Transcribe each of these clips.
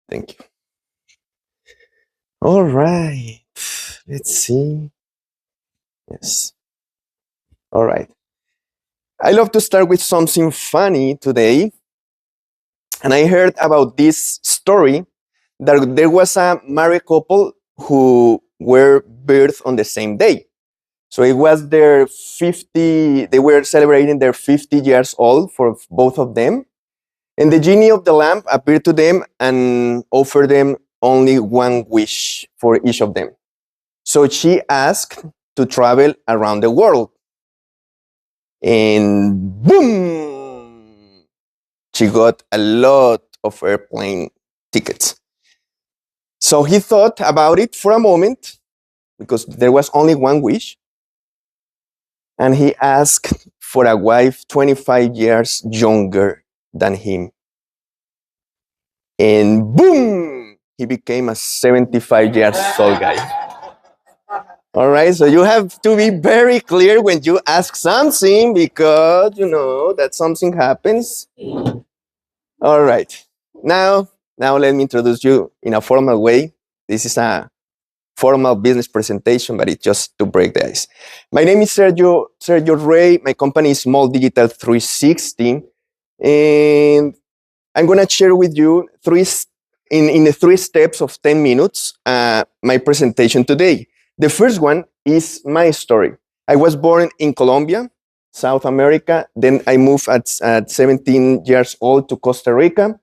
Thank you. All right. Let's see. Yes. All right. I love to start with something funny today. And I heard about this story that there was a married couple who were birthed on the same day. So it was their 50, they were celebrating their 50 years old for both of them. And the genie of the lamp appeared to them and offered them only one wish for each of them. So she asked to travel around the world. And boom, she got a lot of airplane tickets. So he thought about it for a moment because there was only one wish. And he asked for a wife 25 years younger than him. And boom, he became a 75 years old guy. All right, so you have to be very clear when you ask something because you know that something happens. All right, now let me introduce you in a formal way. This is a formal business presentation, but it's just to break the ice. My name is Sergio Rey. My company is Small Digital 360, and I'm gonna share with you in the 3 steps of 10 minutes my presentation today. The first one is my story. I was born in Colombia, South America. Then I moved at 17 years old to Costa Rica.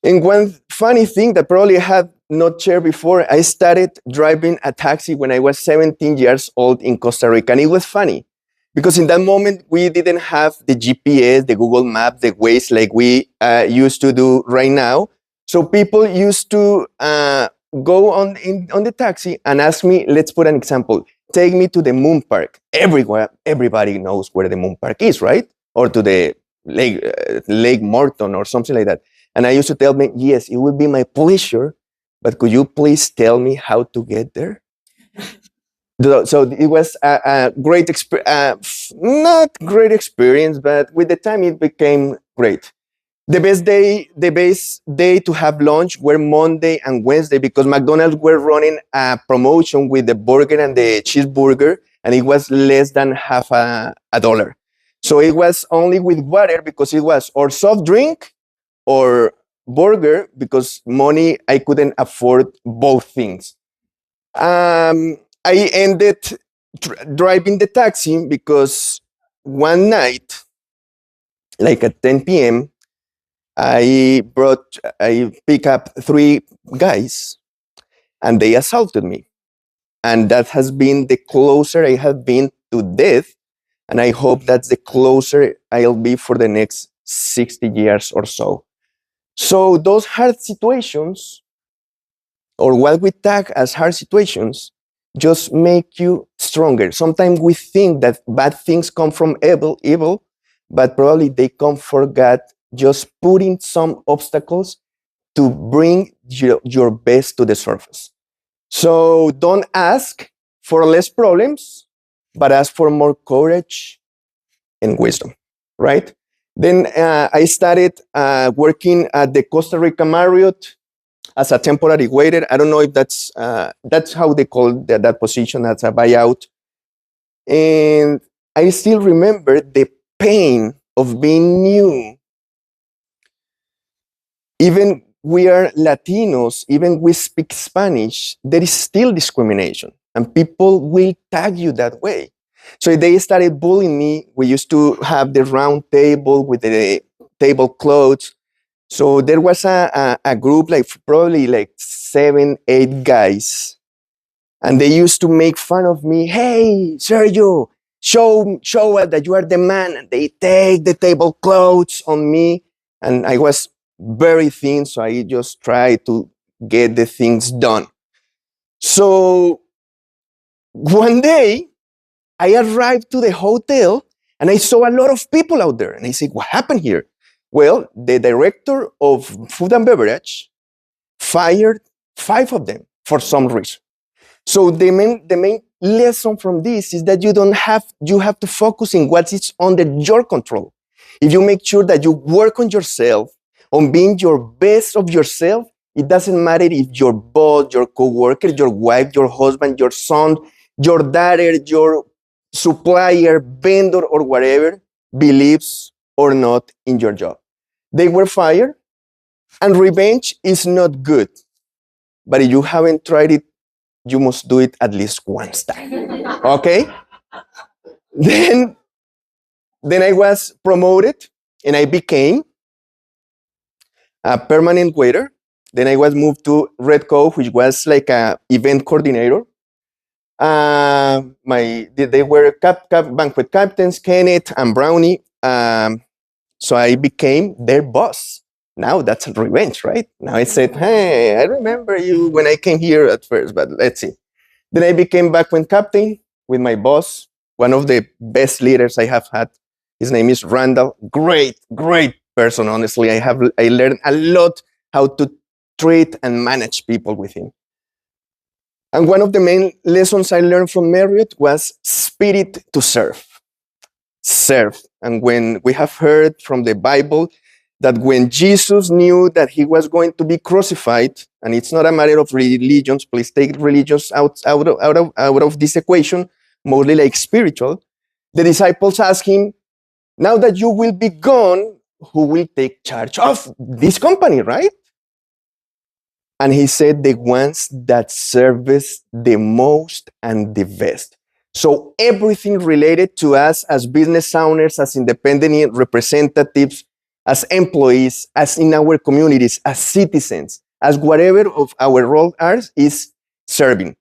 And one funny thing that probably I have not shared before, I started driving a taxi when I was 17 years old in Costa Rica. And it was funny because in that moment, we didn't have the GPS, the Google Maps, the Waze like we used to do right now. So people used to go on the taxi and ask me, let's put an example, take me to the Moon Park. Everybody knows where the Moon Park is, right? Or to the Lake Morton or something like that. And I used to tell them, yes, it would be my pleasure, but could you please tell me how to get there? So it was a great experience, not great experience, but with the time it became great. The best day to have lunch were Monday and Wednesday because McDonald's were running a promotion with the burger and the cheeseburger, and it was less than half a dollar. So it was only with water because it was or soft drink or burger because money I couldn't afford both things. I ended driving the taxi because one night, like at 10 p.m., I picked up 3 guys and they assaulted me. And that has been the closer I have been to death. And I hope that's the closer I'll be for the next 60 years or so. So those hard situations, or what we tag as hard situations, just make you stronger. Sometimes we think that bad things come from evil, but probably they come from God just putting some obstacles to bring your best to the surface. So don't ask for less problems, but ask for more courage and wisdom, right? Then I started working at the Costa Rica Marriott as a temporary waiter. I don't know if that's how they call that position, as a buyout. And I still remember the pain of being new. Even we are Latinos, even we speak Spanish, there is still discrimination and people will tag you that way. So they started bullying me. We used to have the round table with the tablecloths. So there was a group, like probably like 7, 8 guys. And they used to make fun of me. Hey, Sergio, show us that you are the man. And they take the tablecloths on me. And I was very thin, so I just tried to get the things done. So one day, I arrived to the hotel and I saw a lot of people out there. And I said, what happened here? Well, the director of food and beverage fired 5 of them for some reason. So the main lesson from this is that you have to focus on what is under your control. If you make sure that you work on yourself, on being your best of yourself, it doesn't matter if your boss, your coworker, your wife, your husband, your son, your daughter, your supplier, vendor, or whatever believes or not in your job. They were fired, and revenge is not good. But if you haven't tried it, you must do it at least once time. Okay? Then I was promoted and I became a permanent waiter. Then I was moved to Redco, which was like a event coordinator. They were banquet captains, Kenneth and Brownie. So I became their boss. Now that's a revenge, right? Now I said, hey, I remember you when I came here at first, but let's see. Then I became banquet captain with my boss, one of the best leaders I have had. His name is Randall. Great person, honestly. I learned a lot how to treat and manage people with him. And one of the main lessons I learned from Marriott was spirit to serve. Serve. And when we have heard from the Bible that when Jesus knew that he was going to be crucified, and it's not a matter of religions, please take religions out of this equation, mostly like spiritual, the disciples asked him, now that you will be gone, who will take charge of this company, right? And he said, the ones that service the most and the best. So everything related to us as business owners, as independent representatives, as employees, as in our communities, as citizens, as whatever of our role is serving.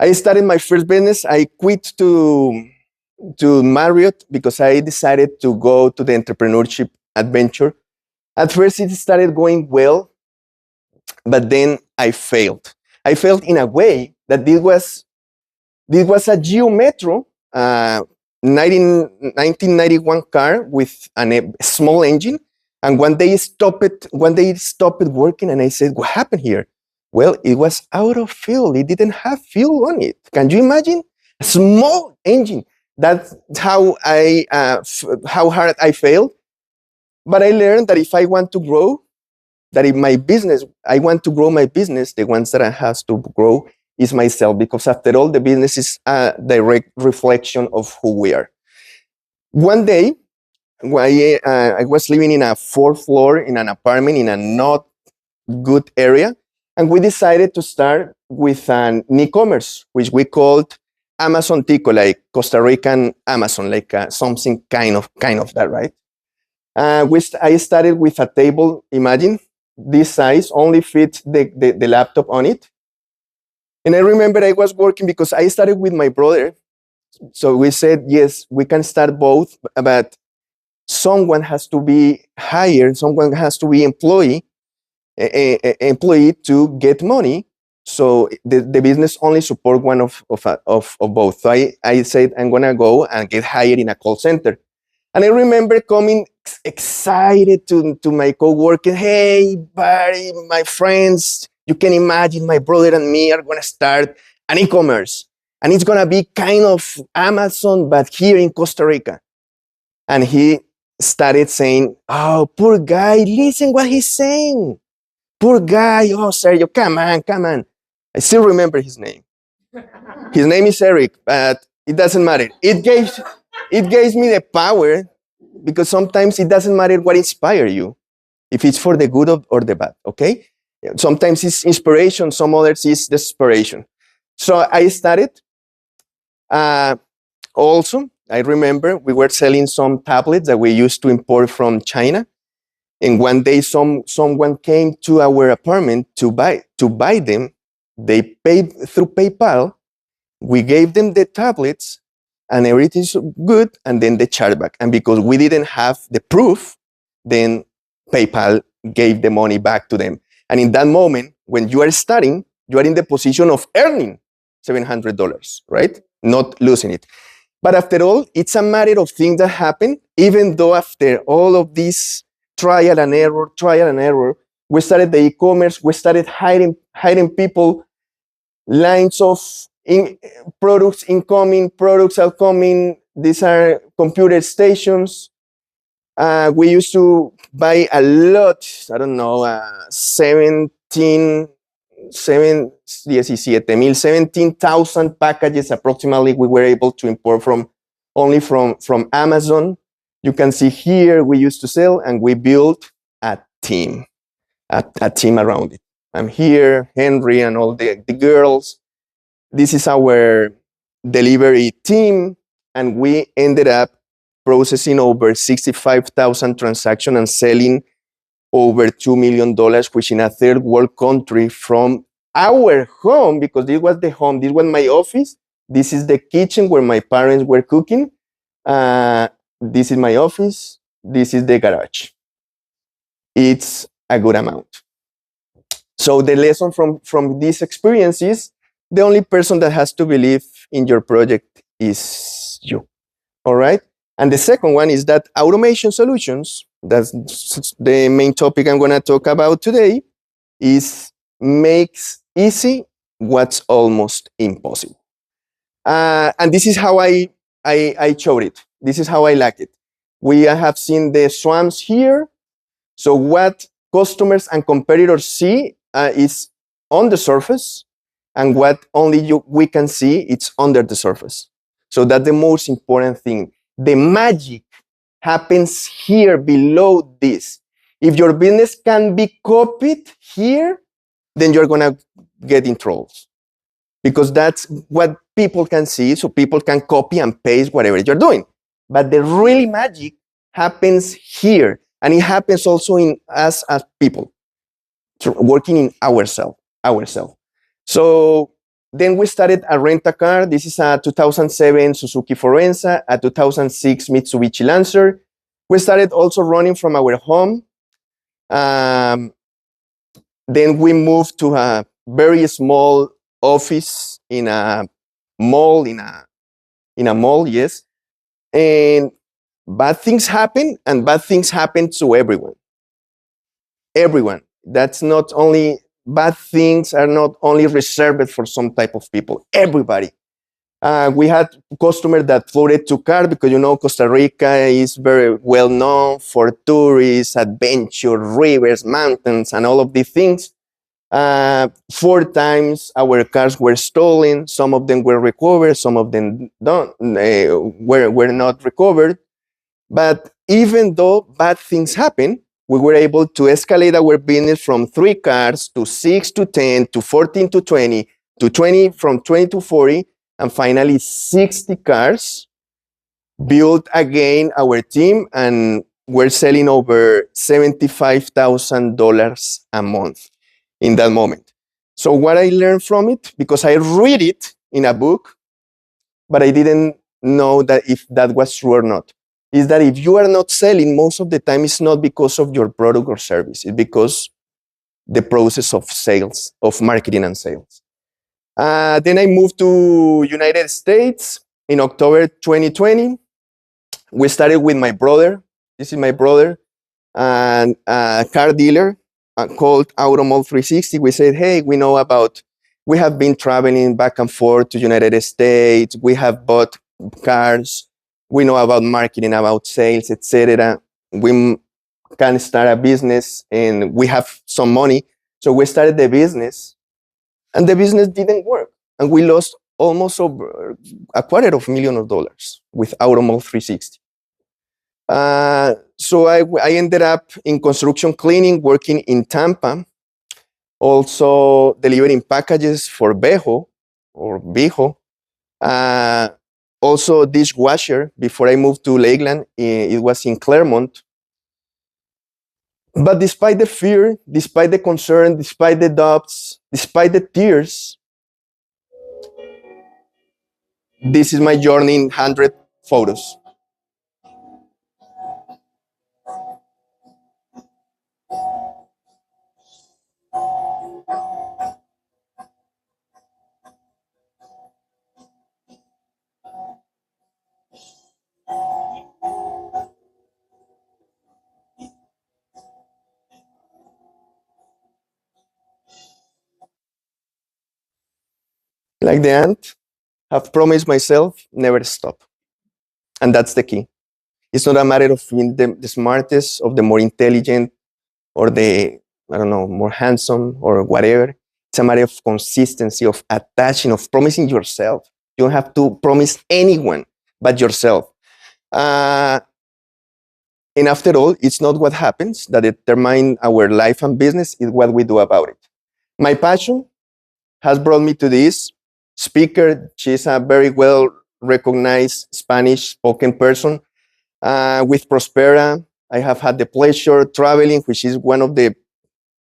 I started my first business. I quit to Marriott because I decided to go to the entrepreneurship adventure. At first, it started going well, but then I failed. I failed in a way that this was a Geo Metro 1991 car with a small engine, and one day it stopped working, and I said, "What happened here?" Well, it was out of fuel. It didn't have fuel on it. Can you imagine? A small engine. That's how how hard I failed. But I learned that if I want to grow, that in my business, I want to grow my business, the ones that I have to grow is myself, because after all, the business is a direct reflection of who we are. One day, I was living in a fourth floor in an apartment in a not good area, and we decided to start with an e-commerce, which we called Amazon Tico, like Costa Rican Amazon, like something kind of that, right? I started with a table, imagine, this size, only fit the laptop on it. And I remember I was working because I started with my brother. So we said, yes, we can start both, but someone has to be hired, someone has to be employee to get money. So the business only support one of both. So I said, I'm going to go and get hired in a call center. And I remember coming excited to my coworker. Hey, buddy, my friends, you can imagine my brother and me are going to start an e-commerce. And it's going to be kind of Amazon, but here in Costa Rica. And he started saying, oh, poor guy, listen what he's saying. Poor guy, oh, Sergio, come on. I still remember his name. His name is Eric, but it doesn't matter. It gives me the power, because sometimes it doesn't matter what inspires you, if it's for the good or the bad, okay? Sometimes it's inspiration, some others is desperation. So I started. Also, I remember we were selling some tablets that we used to import from China. And one day someone came to our apartment to buy them. They paid through PayPal. We gave them the tablets and everything's good, and then they charged back. And because we didn't have the proof, then PayPal gave the money back to them. And in that moment, when you are starting, you are in the position of earning $700, right? Not losing it. But after all, it's a matter of things that happen, even though after all of this trial and error, we started the e-commerce, we started hiring people, lines of products incoming, products outcoming. These are computer stations. We used to buy a lot, I don't know, 17,000 packages approximately we were able to import only from Amazon. You can see here we used to sell and we built a team around it. I'm here, Henry and all the girls. This is our delivery team, and we ended up processing over 65,000 transactions and selling over $2 million, which in a third world country from our home, because this was the home, this was my office, this is the kitchen where my parents were cooking, this is my office, this is the garage. It's a good amount. So the lesson from this experience is the only person that has to believe in your project is you. All right. And the second one is that automation solutions, that's the main topic I'm going to talk about today, is makes easy what's almost impossible. And this is how I showed it. This is how I like it. We have seen the swamps here. So what customers and competitors see is on the surface, and what only we can see, it's under the surface. So that's the most important thing. The magic happens here below this. If your business can be copied here, then you're gonna get in troubles, because that's what people can see, so people can copy and paste whatever you're doing. But the really magic happens here, and it happens also in us as people, working in ourselves. So then we started a rent-a-car. This is a 2007 Suzuki Forenza, a 2006 Mitsubishi Lancer. We started also running from our home. Then we moved to a very small office in a mall, yes. And bad things happen, and bad things happen to everyone. Everyone. That's not only, bad things are not only reserved for some type of people. Everybody. We had customers that floated to car, because Costa Rica is very well known for tourists, adventure, rivers, mountains, and all of these things. 4 times our cars were stolen. Some of them were recovered. Some of them were not recovered. But even though bad things happen, we were able to escalate our business from 3 cars to 6 to 10 to 14 to 20 to 20, from 20 to 40, and finally 60 cars. Built again our team, and we're selling over $75,000 a month in that moment. So what I learned from it, because I read it in a book, but I didn't know that if that was true or not, is that if you are not selling, most of the time it's not because of your product or service, it's because the process of sales, of marketing and sales. Then I moved to United States in October 2020. We started with my brother. This is my brother, and a car dealer called Automall 360. We said, hey, we have been traveling back and forth to United States. We have bought cars. We know about marketing, about sales, etc. We can start a business, and we have some money. So we started the business, and the business didn't work. And we lost almost over $250,000 with Automall 360. So I ended up in construction cleaning, working in Tampa, also delivering packages for Bejo or Bijo. Also dishwasher before I moved to Lakeland. It was in Claremont. But despite the fear, despite the concern, despite the doubts, despite the tears, this is my journey in 100 photos. Like the ant, have promised myself never stop. And that's the key. It's not a matter of being the smartest, of the more intelligent, or the, I don't know, more handsome or whatever. It's a matter of consistency, of attaching, of promising yourself. You don't have to promise anyone but yourself. And after all, it's not what happens that determines our life and business, it's what we do about it. My passion has brought me to this speaker. She's a very well recognized Spanish spoken person. With Prospera, I have had the pleasure traveling, which is one of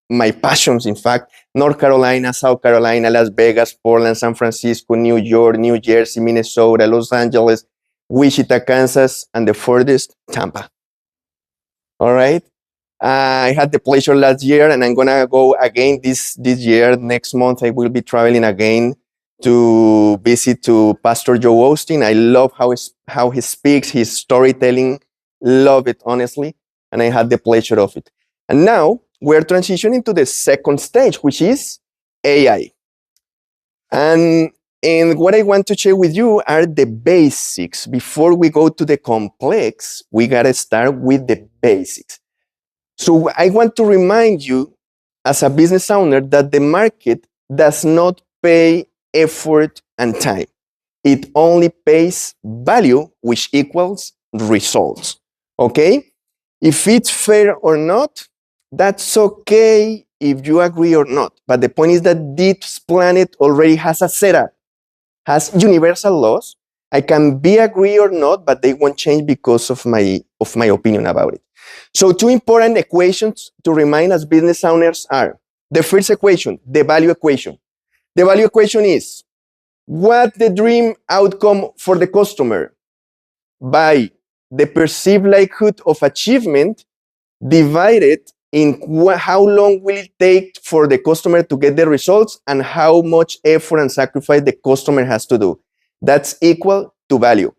my passions, in fact. North Carolina, South Carolina, Las Vegas, Portland, San Francisco, New York, New Jersey, Minnesota, Los Angeles, Wichita, Kansas, and the furthest, Tampa. All right. I had the pleasure last year, and I'm gonna go again this year. Next month, I will be traveling again to visit to Pastor Joe Austin. I love how he speaks, his storytelling. Love it, honestly, and I had the pleasure of it. And now we're transitioning to the second stage, which is AI. And what I want to share with you are the basics. Before we go to the complex, we gotta start with the basics. So I want to remind you, as a business owner, that the market does not pay effort and time. It only pays value, which equals results. Okay? If it's fair or not, that's okay if you agree or not. But the point is that this planet already has a setup, has universal laws. I can be agree or not, but they won't change because of my opinion about it. So two important equations to remind as business owners are: the first equation, the value equation. The value equation is what the dream outcome for the customer by the perceived likelihood of achievement divided in how long will it take for the customer to get the results and how much effort and sacrifice the customer has to do. That's equal to value.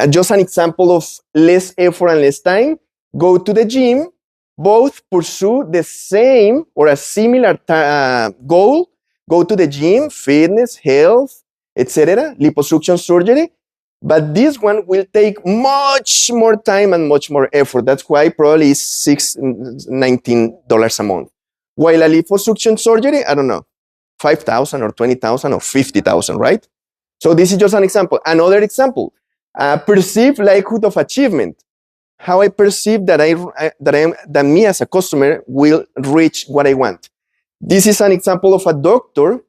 Just an example of less effort and less time. Go to the gym, both pursue the same or a similar goal. Go to the gym, fitness, health, etc., liposuction surgery. But this one will take much more time and much more effort. That's why probably is $19 a month. While a liposuction surgery, I don't know, 5,000 or 20,000 or 50,000, right? So this is just an example. Another example, perceived likelihood of achievement. How I perceive that me as a customer will reach what I want. This is an example of a doctor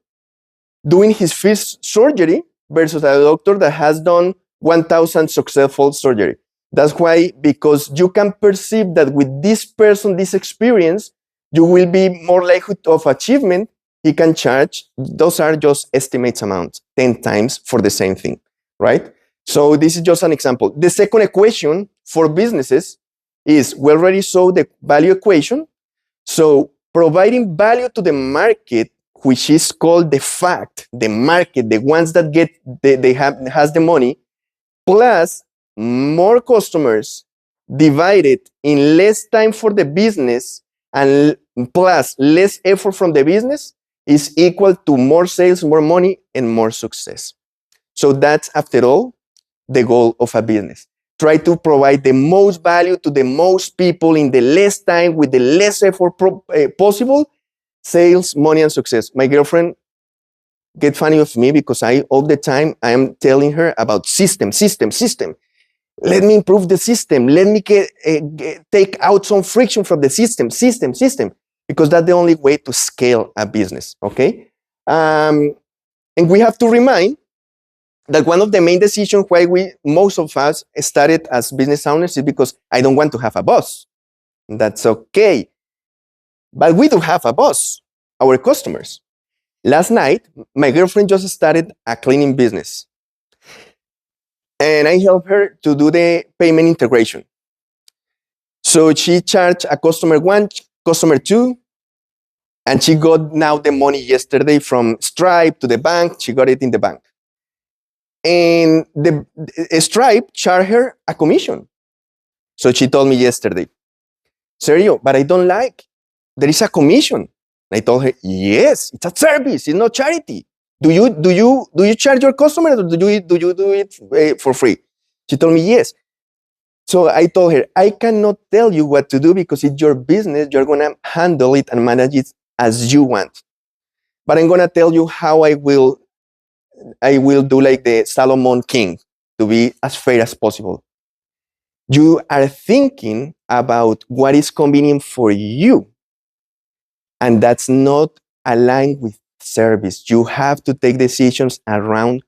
doing his first surgery versus a doctor that has done 1,000 successful surgery. That's why, because you can perceive that with this person, this experience, you will be more likely of achievement. He can charge, those are just estimates amounts, 10 times for the same thing, right? So this is just an example. The second equation for businesses is, we already saw the value equation. So providing value to the market, which is called the fact, the market, the ones that has the money, plus more customers divided in less time for the business and plus less effort from the business is equal to more sales, more money, and more success. So that's, after all, the goal of a business. Try to provide the most value to the most people in the less time with the less effort possible. Sales, money, and success. My girlfriend get funny with me because all the time I am telling her about system. Let me improve the system. Let me take out some friction from the system, because that's the only way to scale a business, okay? And we have to remind that one of the main decisions why most of us started as business owners is because I don't want to have a boss. That's okay. But we do have a boss, our customers. Last night, my girlfriend just started a cleaning business. And I helped her to do the payment integration. So she charged a customer 1, customer 2, and she got now the money yesterday from Stripe to the bank. She got it in the bank. And the Stripe charged her a commission. So she told me yesterday, Sergio, but I don't like, there is a commission. And I told her, yes, it's a service, it's not charity. Do you charge your customers or do you do it for free? She told me yes. So I told her, I cannot tell you what to do because it's your business. You're going to handle it and manage it as you want. But I'm going to tell you how I will do like the Solomon King to be as fair as possible. You are thinking about what is convenient for you. And that's not aligned with service. You have to take decisions around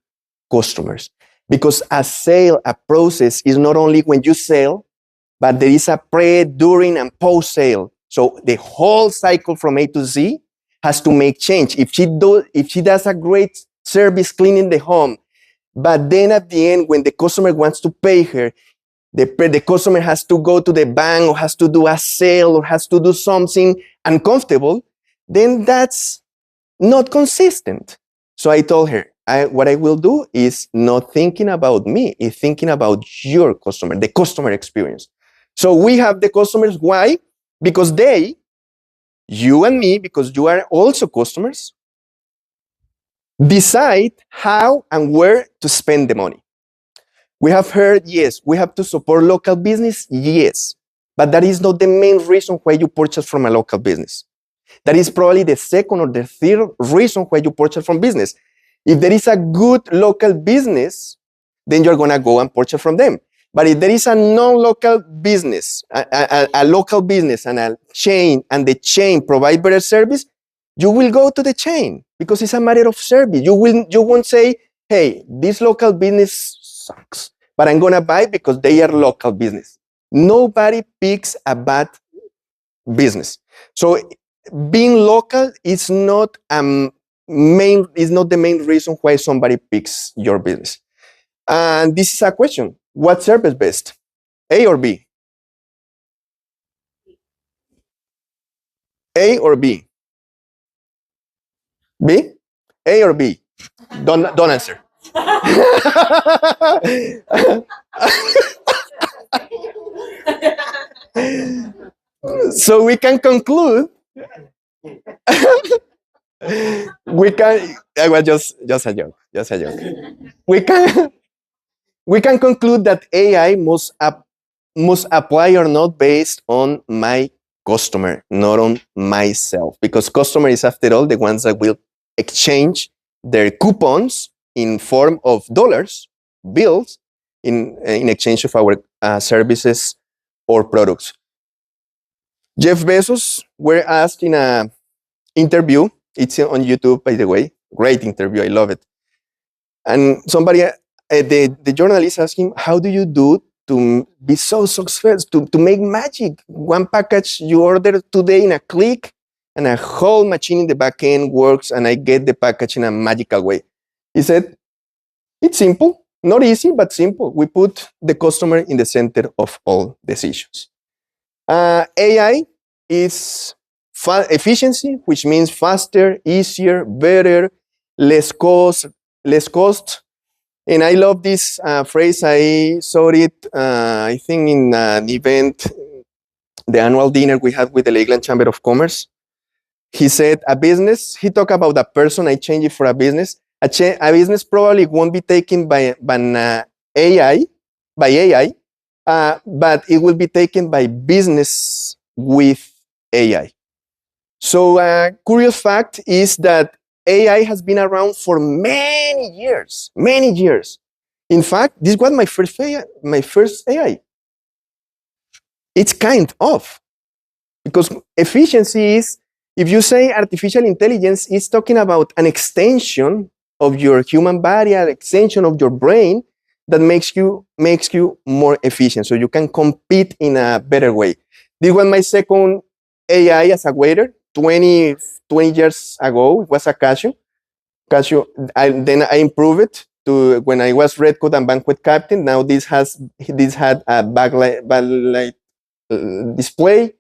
customers. Because a sale, a process is not only when you sell, but there is a pre, during, and post sale. So the whole cycle from A to Z has to make change. If she does a great service cleaning the home, but then at the end, when the customer wants to pay her, the customer has to go to the bank or has to do a sale or has to do something uncomfortable, then that's not consistent. So I told her, what I will do is not thinking about me, is thinking about your customer, the customer experience. So we have the customers. Why? Because they, you and me, because you are also customers, decide how and where to spend the money. We have heard, yes, we have to support local business, yes, but that is not the main reason why you purchase from a local business. That is probably the second or the third reason why you purchase from business. If there is a good local business, then you're going to go and purchase from them. But if there is a non-local business, a local business and a chain, and the chain provide better service, you will go to the chain because it's a matter of service. You won't say, hey, this local business sucks, but I'm going to buy because they are local business. Nobody picks a bad business. So being local is not the main reason why somebody picks your business. And this is a question. What service best? A or B? A or B? B? A or B? Don't answer. So we can conclude. We can. I was just a joke. Just a joke. We can conclude that AI must apply or not based on my customer, not on myself, because customer is after all the ones that will exchange their coupons in form of dollars, bills, in exchange of our services or products. Jeff Bezos were asked in an interview. It's on YouTube, by the way. Great interview. I love it. And somebody, the journalist asked him, how do you do to be so successful, to make magic? One package you order today in a click, and a whole machine in the back end works, and I get the package in a magical way. He said, it's simple, not easy, but simple. We put the customer in the center of all decisions. AI is efficiency, which means faster, easier, better, less cost. And I love this phrase. I saw it, I think, in an event, the annual dinner we had with the Lakeland Chamber of Commerce. He said, he talked about a person, I changed it for a business. A business probably won't be taken by AI, but it will be taken by business with AI. So curious fact is that AI has been around for many years. In fact, this was my first AI. It's kind of, because efficiency is, if you say artificial intelligence, it's talking about an extension of your human body, an extension of your brain that makes you more efficient, so you can compete in a better way. This was my second AI as a waiter. 20 years ago, it was a Casio. Then I improved it to when I was red coat and banquet captain. Now this had a backlight display.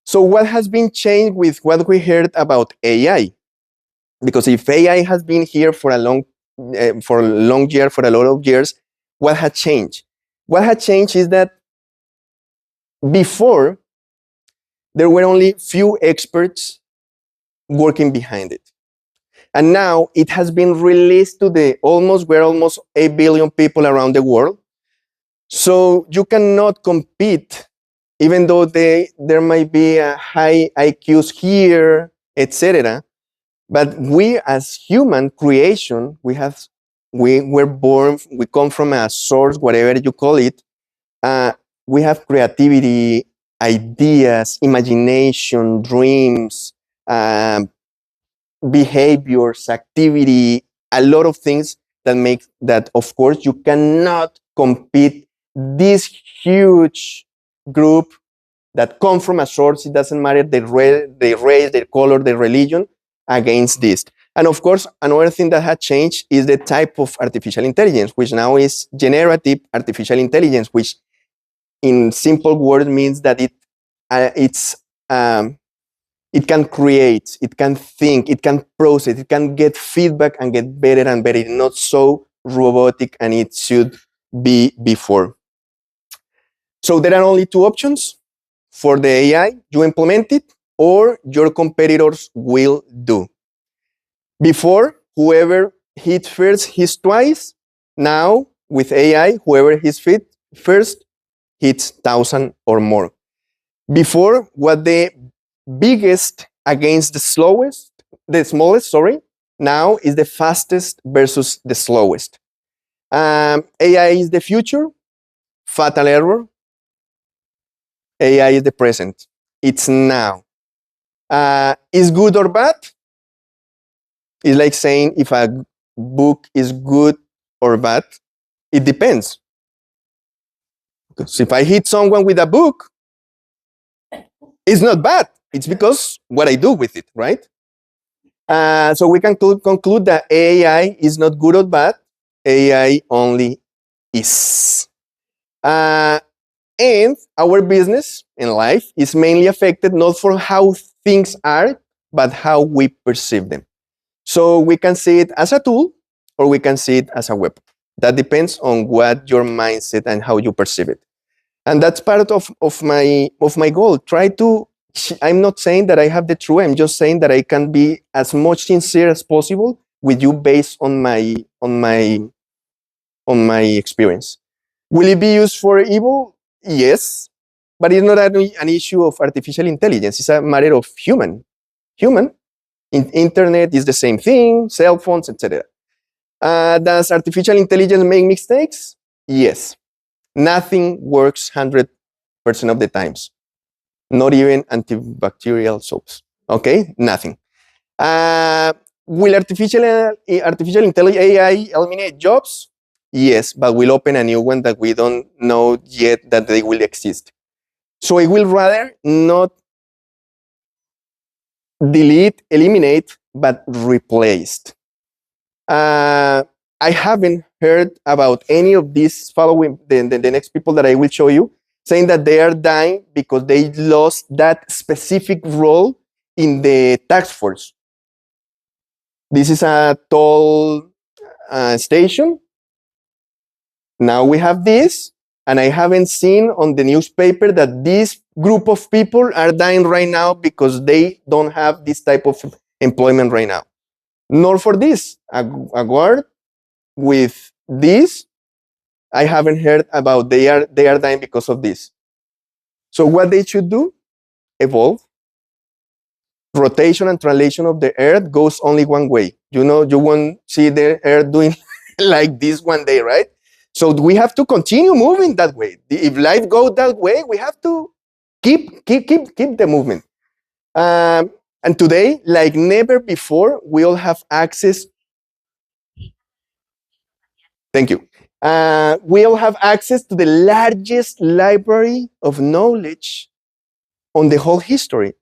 So what has been changed with what we heard about AI? Because if AI has been here for a lot of years, what had changed? What had changed is that before, there were only few experts working behind it. And now it has been released to we're almost 8 billion people around the world. So you cannot compete, even though there might be a high IQs here, etc. But we, as human creation, we're born, we come from a source, whatever you call it. We have creativity, ideas, imagination, dreams, behaviors, activity, a lot of things that make that, of course, you cannot compete this huge group that come from a source. It doesn't matter the race, the color, the religion, against this. And of course, another thing that has changed is the type of artificial intelligence, which now is generative artificial intelligence, which in simple words means that it can create, it can think, it can process, it can get feedback and get better and better. It's not so robotic and it should be before. So there are only two options for the AI. You implement it or your competitors will do. Before, whoever hit first hits twice. Now, with AI, whoever hits first hits 1,000 or more. Before, what the biggest against the smallest, now is the fastest versus the slowest. AI is the future, fatal error. AI is the present. It's now. Is good or bad? It's like saying if a book is good or bad. It depends. So if I hit someone with a book, it's not bad. It's because what I do with it, right? So we can conclude that AI is not good or bad. AI only is. And our business in life is mainly affected not for how things are, but how we perceive them. So we can see it as a tool or we can see it as a weapon. That depends on what your mindset and how you perceive it. And that's part of my goal. I'm not saying that I have the truth. I'm just saying that I can be as much sincere as possible with you based on my experience. Will it be used for evil? Yes, but it's not an issue of artificial intelligence. It's a matter of human. Internet is the same thing, cell phones, etc. Does artificial intelligence make mistakes? Yes. Nothing works 100% of the times. Not even antibacterial soaps. Okay? Nothing. Will artificial intelligence AI eliminate jobs? Yes, but will open a new one that we don't know yet that they will exist. So I will rather not delete, eliminate, but replaced. I haven't heard about any of these following the next people that I will show you saying that they are dying because they lost that specific role in the task force. This is a toll station. Now we have this, and I haven't seen on the newspaper that this group of people are dying right now because they don't have this type of employment right now. Nor for this, a guard with this, I haven't heard about they are dying because of this. So what they should do? Evolve. Rotation and translation of the earth goes only one way. You won't see the earth doing like this one day, right? So we have to continue moving that way. If life goes that way, we have to keep the movement. And today, like never before, we all have access. Thank you. We all have access to the largest library of knowledge on the whole history.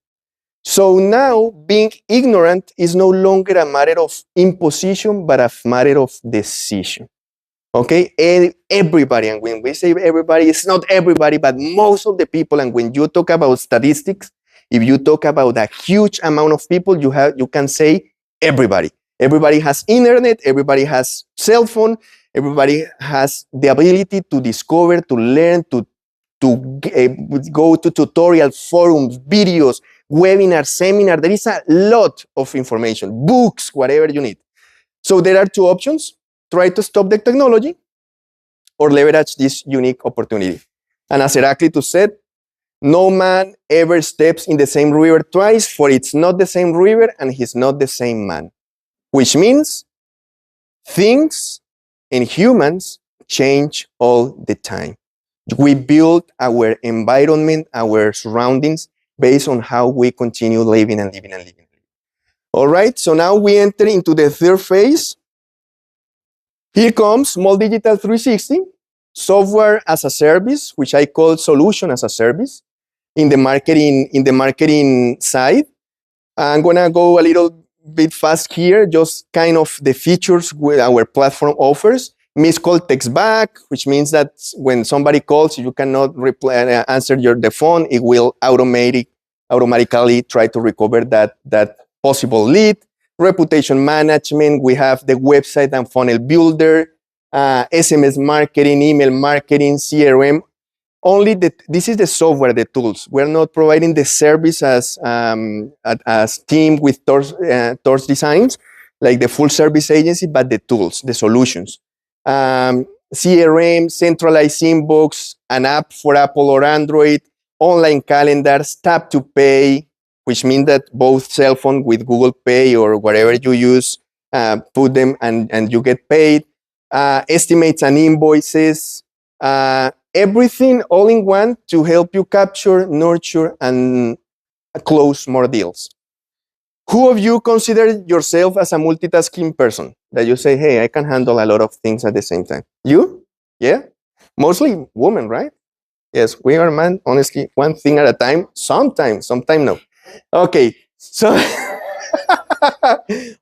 So now being ignorant is no longer a matter of imposition, but a matter of decision. Okay? Everybody, and when we say everybody, it's not everybody, but most of the people. And when you talk about statistics, if you talk about a huge amount of people, you can say everybody. Everybody has internet, everybody has cell phone, everybody has the ability to discover, to learn, to go to tutorial forums, videos, webinars, seminars. There is a lot of information, books, whatever you need. So there are two options. Try to stop the technology or leverage this unique opportunity. And as Heraclitus said, no man ever steps in the same river twice, for it's not the same river and he's not the same man. Which means things and humans change all the time. We build our environment, our surroundings, based on how we continue living and living and living. All right, so now we enter into the third phase. Here comes Small Digital 360, software as a service, which I call solution as a service in the marketing side. I'm gonna go a little bit fast here, just kind of the features with our platform offers. Missed call text back, which means that when somebody calls, you cannot answer the phone, it will automatically try to recover that possible lead. Reputation management, we have the website and funnel builder, SMS marketing, email marketing, CRM. This is the software, the tools. We're not providing the service as team with Torch Designs, like the full service agency, but the tools, the solutions. CRM, centralized inbox, an app for Apple or Android, online calendars, tap to pay, which means that both cell phone with Google Pay or whatever you use, put them and you get paid. Estimates and invoices, everything all in one to help you capture, nurture, and close more deals. Who of you consider yourself as a multitasking person? That you say, hey, I can handle a lot of things at the same time. You? Yeah? Mostly women, right? Yes, we are men, honestly, one thing at a time, sometimes no. Okay, so,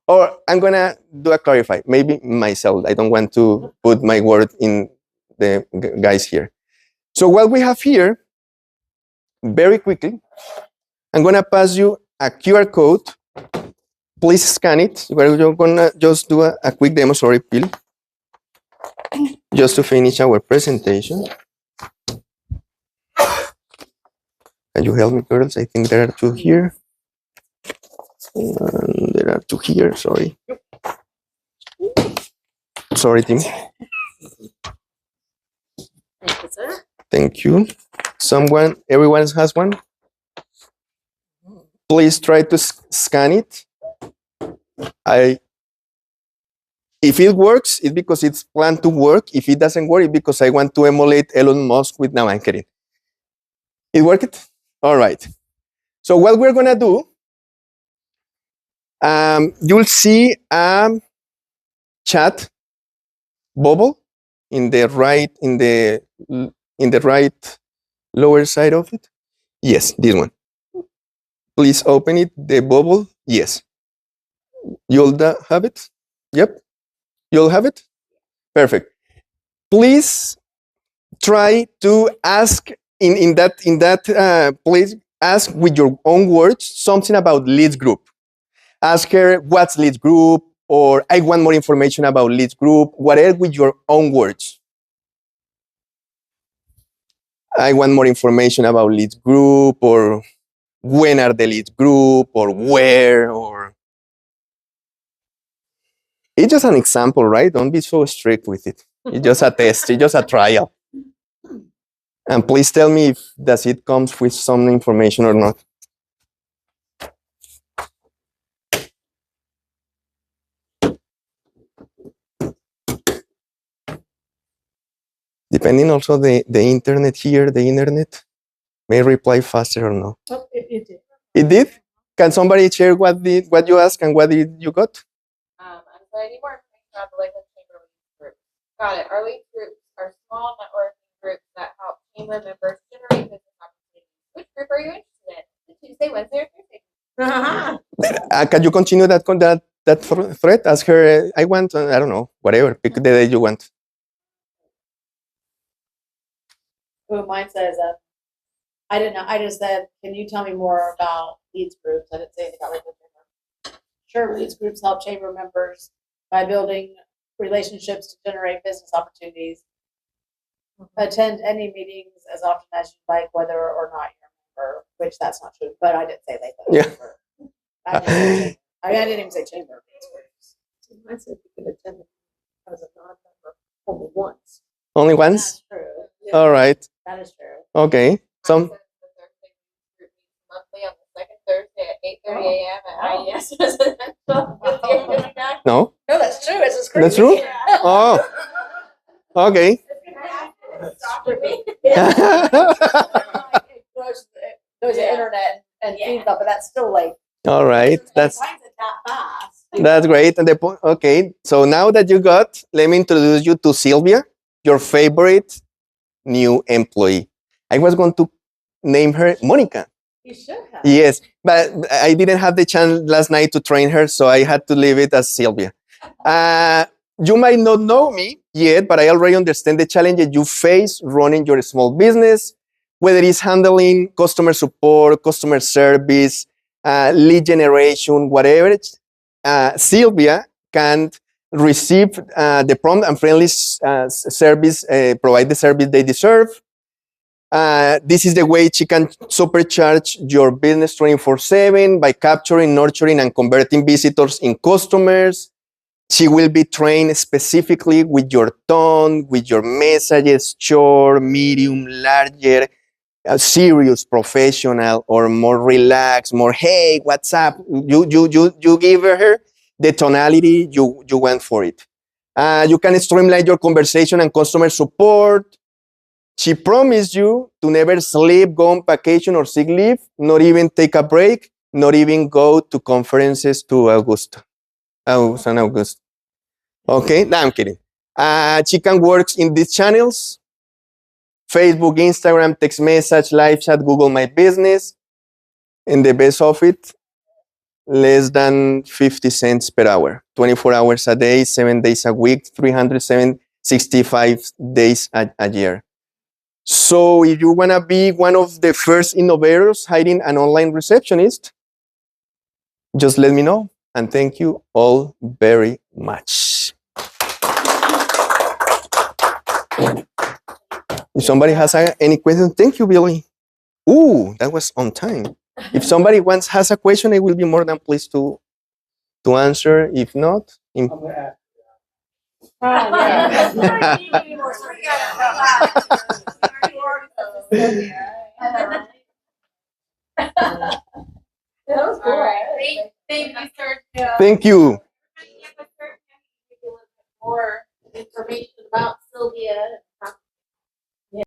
or I'm gonna do a clarify, maybe myself. I don't want to put my word in the guys here. So what we have here, very quickly, I'm gonna pass you a QR code. Please scan it. We're gonna just do a quick demo, sorry, Bill. Just to finish our presentation. Can you help me, girls? I think there are two here. And there are two here, sorry. Sorry, team. Thank you, sir. Thank you. Everyone has one? Please try to scan it. If it works, it's because it's planned to work. If it doesn't work, it's because I want to emulate Elon Musk with Navankerin. It worked? All right. So what we're gonna do, you'll see a chat bubble in the right lower side of it. Yes, this one. Please open it. The bubble. Yes. You'll have it. Yep. You'll have it. Perfect. Please try to ask in that please ask with your own words something about leads group. Ask her what's leads group, or I want more information about leads group, whatever with your own words. I want more information about leads group, or when are the leads group, or where, or it's just an example, right? Don't be so strict with it. It's just a test, it's just a trial. And please tell me if does it comes with some information or not. Depending also the internet here, the internet may reply faster or no. Oh, it did. It did? Can somebody share what you asked and what you got? I'm sorry, I need more information about the Lakeland Chamber Leads group. Got it. Our leads groups are small networking groups that help chamber members generate business opportunities. Which group are you interested in? The Tuesday, Wednesday, or Thursday? Can you continue that thread? Ask her, I want, I don't know, whatever, pick the day you want. Well, mine says, I didn't know. I just said, can you tell me more about leads groups? I didn't say anything about Lakeland Chamber. Sure, leads groups help chamber members by building relationships to generate business opportunities. Attend any meetings as often as you like, whether or not you're a member, which that's not true, but I did say Lakeland Chamber. I didn't even say chamber. I said you can attend as a non-member only once. Only once? That's true. All right. That is true. Okay. Some. The Thursday group meets monthly on the second Thursday at 8:30 a.m. at IES Residential. No? No, that's true. It's just crazy. That's true? Oh. Okay. It goes to internet and feeds up, but that's still like. All right. That's Finds it that fast. That's great. And the point, okay. So now that you got, let me introduce you to Sylvia, your favorite new employee. I was going to name her Monica. You should have. Yes, but I didn't have the chance last night to train her, so I had to leave it as Sylvia. You might not know me yet, but I already understand the challenges you face running your small business, whether it's handling customer support, customer service, lead generation, whatever. Sylvia can receive the prompt and friendly service, provide the service they deserve. This is the way she can supercharge your business 24/7 by capturing, nurturing, and converting visitors in customers. She will be trained specifically with your tone, with your messages, short, medium, larger, serious, professional, or more relaxed, more, hey, what's up? You give her the tonality you went for it. You can streamline your conversation and customer support. She promised you to never sleep, go on vacation or sick leave, not even take a break, not even go to conferences to San Augusto. Okay, no, I'm kidding. She can work in these channels: Facebook, Instagram, text message, live chat, Google My Business. And the best of it, less than 50 cents per hour, 24 hours a day, 7 days a week, 365 days a year. So if you want to be one of the first innovators hiring an online receptionist, just let me know. And thank you all very much. If somebody has any questions, thank you, Billy. Ooh, that was on time. If somebody has a question, I will be more than pleased to answer. If not, That was cool. Thank you, Sergio. thank you. More information about Sylvia.